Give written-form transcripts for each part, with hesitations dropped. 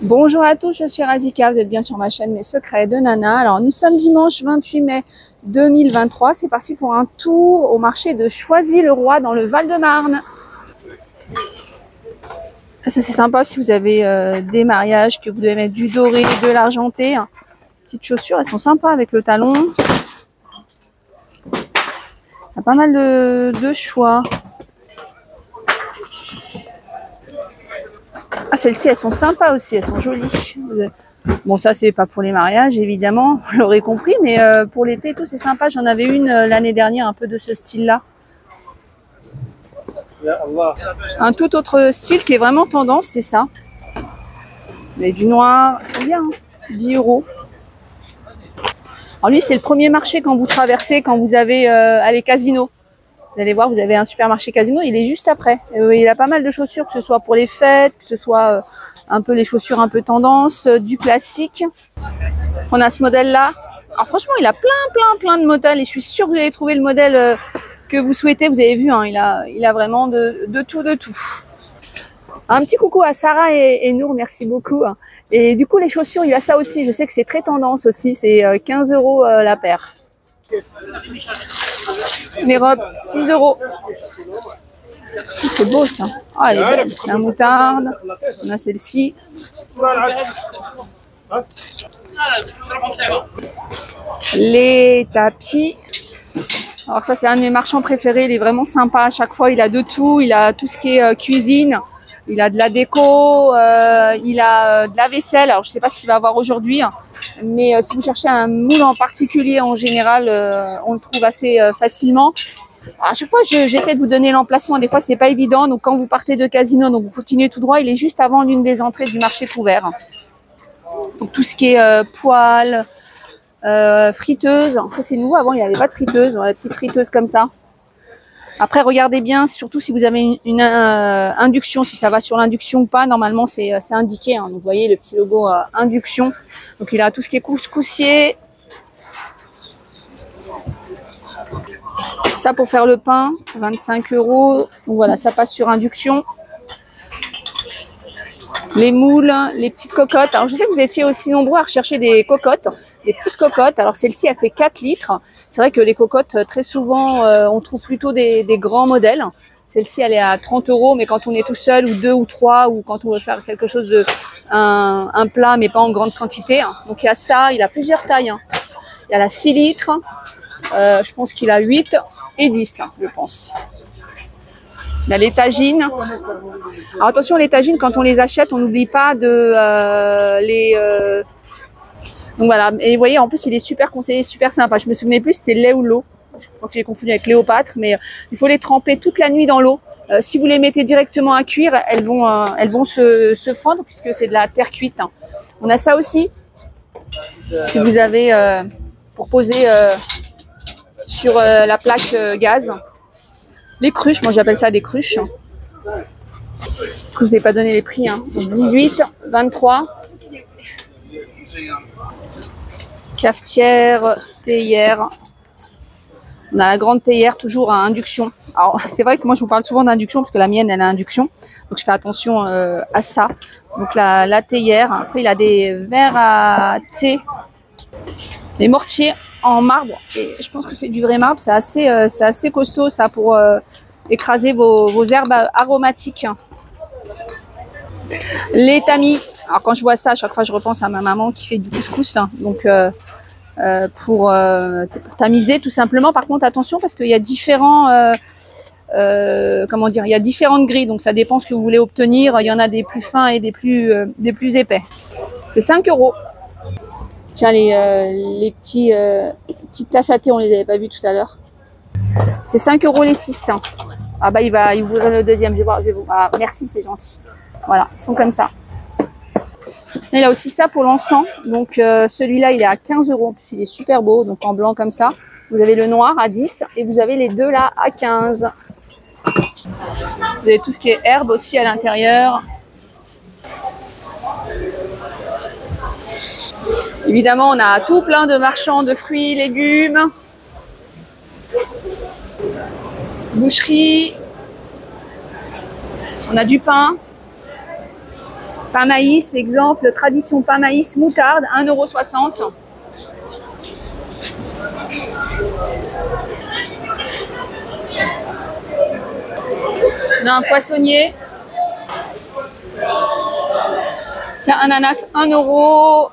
Bonjour à tous, je suis Razika, vous êtes bien sur ma chaîne Mes Secrets de Nana. Alors nous sommes dimanche 28 mai 2023, c'est parti pour un tour au marché de Choisy-le-Roi dans le Val-de-Marne. Ça c'est sympa si vous avez des mariages, que vous devez mettre du doré, de l'argenté. Petites chaussures, elles sont sympas avec le talon. Il y a pas mal de choix. Ah, celles-ci, elles sont sympas aussi, elles sont jolies. Bon, ça, c'est pas pour les mariages, évidemment, vous l'aurez compris, mais pour l'été et tout, c'est sympa. J'en avais une l'année dernière, un peu de ce style-là. Un tout autre style qui est vraiment tendance, c'est ça. Mais du noir, c'est bien, hein, 10 €. Alors lui, c'est le premier marché quand vous traversez, quand vous avez les casinos. Vous allez voir, vous avez un supermarché Casino, il est juste après. Il a pas mal de chaussures, que ce soit pour les fêtes, que ce soit un peu les chaussures un peu tendance, du classique. On a ce modèle-là. Alors franchement, il a plein de modèles et je suis sûre que vous allez trouver le modèle que vous souhaitez. Vous avez vu, hein, il a vraiment de tout. Un petit coucou à Sarah et Nour, merci beaucoup. Et du coup, les chaussures, il a ça aussi. Je sais que c'est très tendance aussi, c'est 15 € la paire. Les robes, 6 €. C'est beau ça. Ah, elle est belle. La moutarde. On a celle-ci. Les tapis. Alors ça, c'est un de mes marchands préférés. Il est vraiment sympa. À chaque fois, il a de tout. Il a tout ce qui est cuisine. Il a de la déco. Il a de la vaisselle. Alors, je ne sais pas ce qu'il va avoir aujourd'hui. Mais si vous cherchez un moule en particulier, en général, on le trouve assez facilement. Alors, à chaque fois, j'essaie de vous donner l'emplacement. Des fois, c'est pas évident. Donc, quand vous partez de Casino, donc vous continuez tout droit, il est juste avant l'une des entrées du marché couvert. Donc, tout ce qui est poêle, friteuse. Ça, c'est nouveau. Avant, il n'y avait pas de friteuse. On a des petites friteuses comme ça. Après, regardez bien, surtout si vous avez une induction, si ça va sur l'induction ou pas. Normalement, c'est indiqué. Hein. Donc, vous voyez le petit logo induction. Donc, il a tout ce qui est couscoussier. Ça, pour faire le pain, 25 €. Donc, voilà, ça passe sur induction. Les moules, les petites cocottes. Alors, je sais que vous étiez aussi nombreux à rechercher des cocottes, des petites cocottes. Alors, celle-ci, elle fait 4 litres. C'est vrai que les cocottes, très souvent, on trouve plutôt des grands modèles. Celle-ci, elle est à 30 €, mais quand on est tout seul, ou 2 ou 3, ou quand on veut faire quelque chose de un plat, mais pas en grande quantité. Donc, il y a ça, il a plusieurs tailles. Il y a la 6 litres, je pense qu'il a 8 et 10, je pense. Il y a les tagines. Alors, attention, les tagines, quand on les achète, on n'oublie pas de Donc voilà, et vous voyez, en plus, il est super conseillé, super sympa. Je me souvenais plus, c'était le lait ou l'eau. Je crois que j'ai confondu avec Cléopâtre, mais il faut les tremper toute la nuit dans l'eau. Si vous les mettez directement à cuire, elles vont se fondre puisque c'est de la terre cuite. On a ça aussi. Si vous avez pour poser sur la plaque gaz. Les cruches, moi j'appelle ça des cruches. Je vous ai pas donné les prix. Hein. Donc 18, 23. Cafetière, théière. On a la grande théière toujours à induction. Alors c'est vrai que moi je vous parle souvent d'induction parce que la mienne elle a induction. Donc je fais attention à ça. Donc la théière. Après il a des verres à thé. Les mortiers en marbre. Et je pense que c'est du vrai marbre. C'est assez costaud ça pour écraser vos herbes aromatiques. Les tamis. Alors quand je vois ça, à chaque fois je repense à ma maman qui fait du couscous. Donc pour tamiser tout simplement. Par contre attention parce qu'il y a différents comment dire, il y a différentes grilles. Donc ça dépend ce que vous voulez obtenir. Il y en a des plus fins et des plus épais. C'est 5 €. Tiens les petites tasses à thé, on les avait pas vues tout à l'heure. C'est 5 € les 6. Ah bah il va ouvrir le deuxième. Je vais voir. Ah, merci, c'est gentil. Voilà, ils sont comme ça. Et il a aussi ça pour l'encens. Donc celui-là, il est à 15 €. En plus, il est super beau. Donc en blanc comme ça. Vous avez le noir à 10 et vous avez les deux là à 15. Vous avez tout ce qui est herbe aussi à l'intérieur. Évidemment, on a tout plein de marchands de fruits, légumes. Boucherie. On a du pain. Pain maïs, exemple, tradition pain maïs moutarde, 1,60 €. On a un poissonnier. Tiens, ananas, 1 €.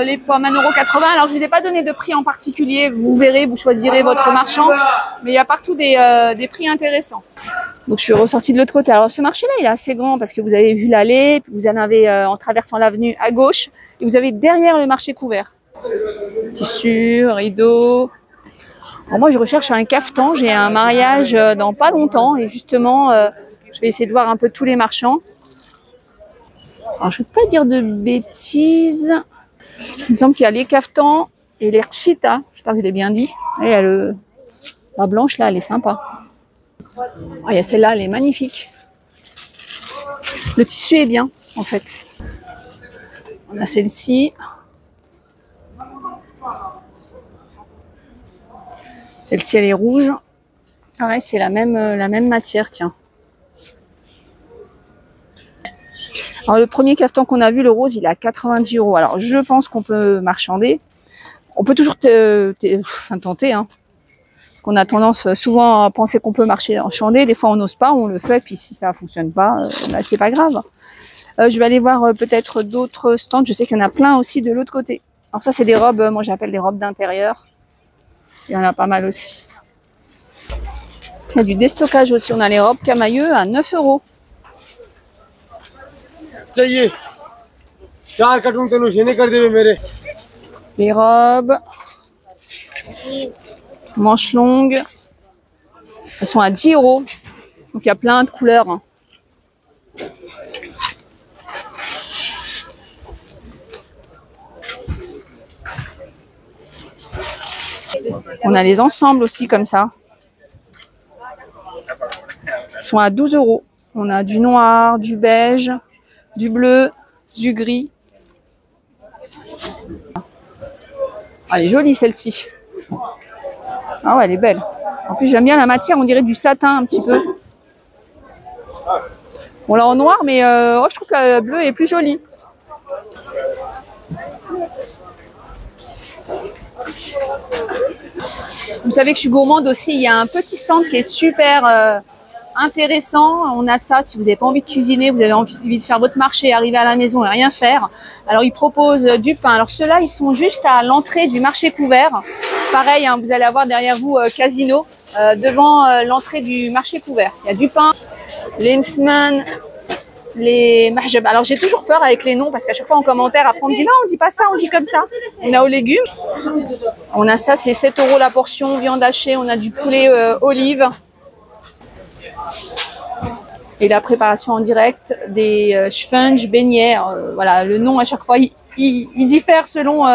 Les pommes, 1,80 €. Alors, je ne vous ai pas donné de prix en particulier. Vous verrez, vous choisirez votre marchand. Mais il y a partout des prix intéressants. Donc, je suis ressortie de l'autre côté. Alors, ce marché-là, il est assez grand parce que vous avez vu l'allée. Vous en avez en traversant l'avenue à gauche. Et vous avez derrière le marché couvert. Tissus, rideaux. Alors, moi, je recherche un cafetan. J'ai un mariage dans pas longtemps. Et justement, je vais essayer de voir un peu tous les marchands. Alors, je ne vais pas dire de bêtises. Il me semble qu'il y a les caftans et les rchita. J'espère que je l'ai bien dit. Et il y a la blanche là, elle est sympa. Ah, il y a celle-là, elle est magnifique. Le tissu est bien, en fait. On a celle-ci. Celle-ci, elle est rouge. Pareil, c'est la même matière, tiens. Alors, le premier caftan qu'on a vu, le rose, il est à 90 €. Alors, je pense qu'on peut marchander. On peut toujours tenter, hein. On a tendance souvent à penser qu'on peut marchander. Des fois, on n'ose pas, on le fait. Puis, si ça ne fonctionne pas, bah, c'est pas grave. Je vais aller voir peut-être d'autres stands. Je sais qu'il y en a plein aussi de l'autre côté. Alors, ça, c'est des robes, moi, j'appelle des robes d'intérieur. Il y en a pas mal aussi. Il y a du déstockage aussi. On a les robes camailleux à 9 €. Les robes, manches longues, elles sont à 10 €. Donc il y a plein de couleurs. On a les ensembles aussi comme ça. Ils sont à 12 €. On a du noir, du beige, du bleu, du gris. Ah, elle est jolie celle-ci. Ah ouais, elle est belle. En plus, j'aime bien la matière, on dirait du satin un petit peu. On l'a en noir, mais je trouve que le bleu est plus joli. Vous savez que je suis gourmande aussi. Il y a un petit stand qui est super intéressant. On a ça, si vous n'avez pas envie de cuisiner, vous avez envie de faire votre marché, arriver à la maison et rien faire. Alors, ils proposent du pain. Alors, ceux-là, ils sont juste à l'entrée du marché couvert. Pareil, hein, vous allez avoir derrière vous Casino, devant l'entrée du marché couvert. Il y a du pain, les msman, les mahjab. Alors, j'ai toujours peur avec les noms parce qu'à chaque fois en commentaire, après on me dit non, on dit pas ça, on dit comme ça. On a aux légumes. On a ça, c'est 7 € la portion, viande hachée. On a du poulet olive. Et la préparation en direct des shfunj beignets. Voilà, le nom à chaque fois, il diffère selon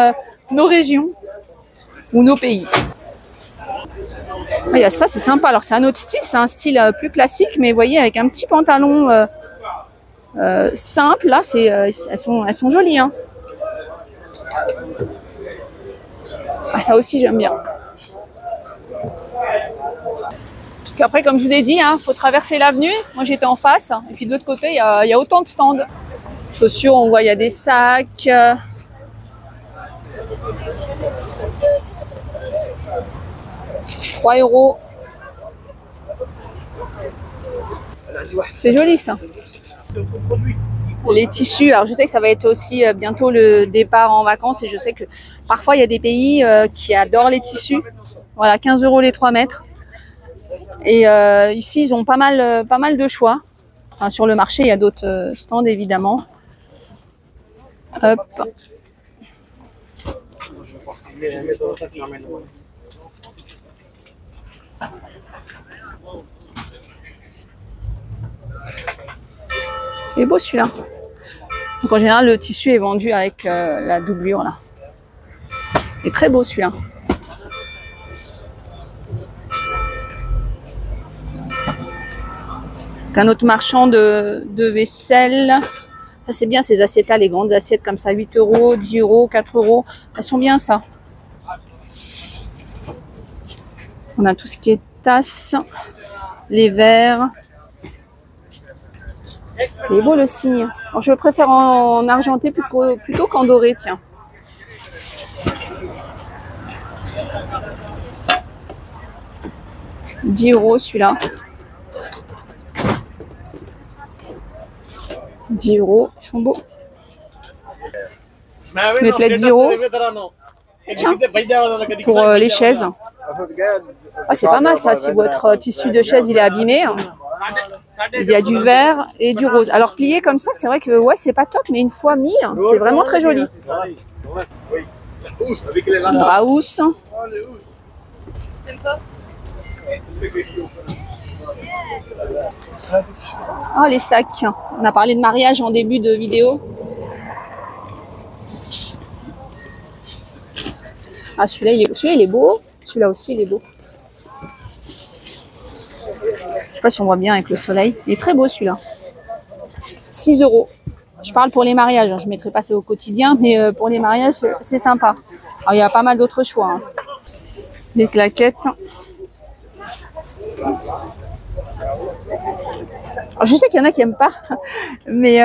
nos régions ou nos pays. Il y a ça, c'est sympa. Alors, c'est un autre style, c'est un style plus classique, mais vous voyez, avec un petit pantalon simple. Là, elles sont jolies. Hein. Ah, ça aussi, j'aime bien. Après, comme je vous ai dit, il faut traverser l'avenue. Moi, j'étais en face. Et puis, de l'autre côté, il y a autant de stands. Chaussures, on voit, il y a des sacs. 3 €. C'est joli, ça. Les tissus, alors je sais que ça va être aussi bientôt le départ en vacances. Et je sais que parfois, il y a des pays qui adorent les tissus. Voilà, 15 € les 3 mètres. Et ici, ils ont pas mal de choix. Enfin, sur le marché, il y a d'autres stands, évidemment. Hop. Il est beau celui-là. Donc en général, le tissu est vendu avec la doublure là. Il est très beau celui-là. Un autre marchand de vaisselle. Ça c'est bien ces assiettes-là, les grandes assiettes comme ça, 8 €, 10 €, 4 €. Elles sont bien ça. On a tout ce qui est tasses, les verres. Il est beau le cygne. Alors, je le préfère en argenté plutôt qu'en doré, tiens. « 10 € celui-là. 10 €, ils sont beaux. Je mettrais 10 €. Tiens, pour les chaises. Ah, c'est pas mal ça, si votre tissu de chaise il est abîmé. Il y a du vert et du rose. Alors plié comme ça, c'est vrai que ouais, c'est pas top, mais une fois mis, c'est vraiment très joli. Brahousse. Oh, les sacs. On a parlé de mariage en début de vidéo. Ah, celui-là, il est beau. Celui-là aussi, il est beau. Je sais pas si on voit bien avec le soleil. Il est très beau, celui-là. 6 €. Je parle pour les mariages. Je ne mettrai pas ça au quotidien, mais pour les mariages, c'est sympa. Alors, il y a pas mal d'autres choix. Hein. Des claquettes. Alors, je sais qu'il y en a qui n'aiment pas, mais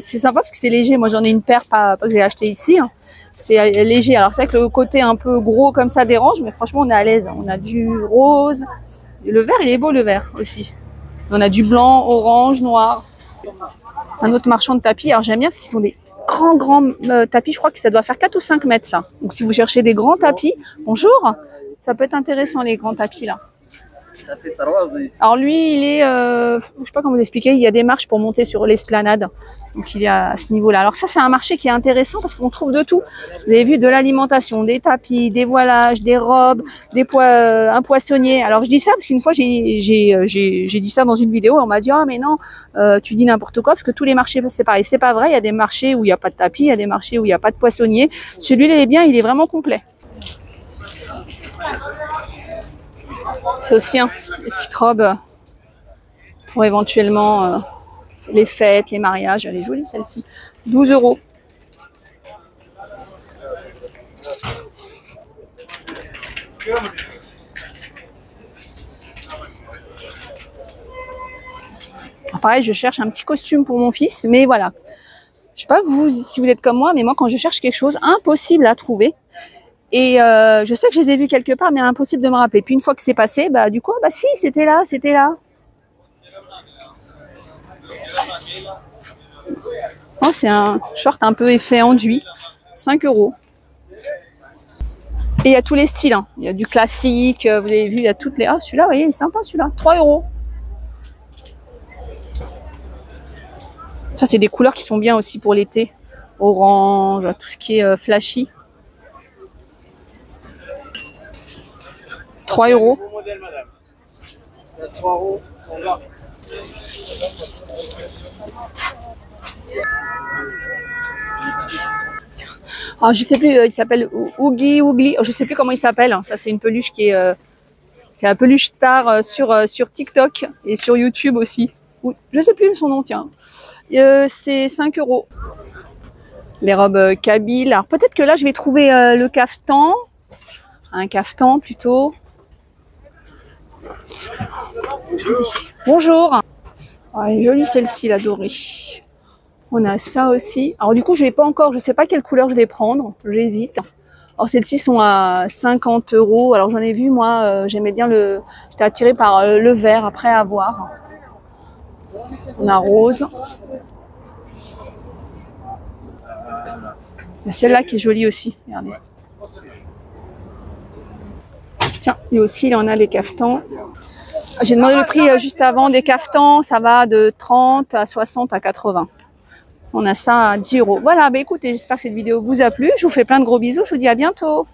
c'est sympa parce que c'est léger. Moi, j'en ai une paire pas que j'ai acheté ici. Hein. C'est léger. Alors, c'est vrai que le côté un peu gros comme ça dérange, mais franchement, on est à l'aise. On a du rose. Le vert, il est beau, le vert aussi. On a du blanc, orange, noir. Un autre marchand de tapis. Alors, j'aime bien parce qu'ils sont des grands tapis. Je crois que ça doit faire 4 ou 5 mètres, ça. Donc, si vous cherchez des grands tapis, bonjour. Ça peut être intéressant, les grands tapis, là. Alors lui, il est, je sais pas comment vous expliquer, il y a des marches pour monter sur l'esplanade. Donc il est à ce niveau-là. Alors ça, c'est un marché qui est intéressant parce qu'on trouve de tout. Vous avez vu de l'alimentation, des tapis, des voilages, des robes, un poissonnier. Alors je dis ça parce qu'une fois, j'ai dit ça dans une vidéo. On m'a dit, ah mais non, tu dis n'importe quoi parce que tous les marchés, c'est pareil. C'est pas vrai, il y a des marchés où il n'y a pas de tapis, il y a des marchés où il n'y a pas de poissonnier. Celui-là, il est bien, il est vraiment complet. C'est aussi des petites robes pour éventuellement les fêtes, les mariages. Elle est jolie celle-ci. 12 €. Pareil, je cherche un petit costume pour mon fils, mais voilà. Je sais pas vous si vous êtes comme moi, mais moi quand je cherche quelque chose, impossible à trouver. Et je sais que je les ai vus quelque part, mais impossible de me rappeler. Puis une fois que c'est passé, bah du coup, bah si, c'était là, c'était là. Oh, c'est un short un peu effet enduit, 5 €. Et il y a tous les styles. Hein. Il y a du classique, vous avez vu, il y a toutes les. Ah, celui-là, vous voyez, il est sympa celui-là, 3 €. Ça, c'est des couleurs qui sont bien aussi pour l'été. Orange, tout ce qui est flashy. 3 €. Ah, je sais plus, il s'appelle Oogie Oogly. Je sais plus comment il s'appelle. Ça, c'est une peluche qui est, c'est la peluche star sur TikTok et sur YouTube aussi. Je sais plus son nom, tiens. C'est 5 €. Les robes kabyles. Alors peut-être que là, je vais trouver le caftan. Un caftan plutôt. Bonjour. Oh, elle est jolie celle-ci, la dorée. On a ça aussi. Alors du coup, je vais pas encore, je sais pas quelle couleur je vais prendre. J'hésite. Alors celles-ci sont à 50 €. Alors j'en ai vu, moi, j'aimais bien j'étais attirée par le vert, après à voir. On a rose. Il y a celle-là qui est jolie aussi. Regardez. Tiens, lui aussi, il en a les caftans. J'ai demandé le prix juste avant des caftans. Ça va de 30 à 60 à 80. On a ça à 10 €. Voilà, bah écoutez, j'espère que cette vidéo vous a plu. Je vous fais plein de gros bisous. Je vous dis à bientôt.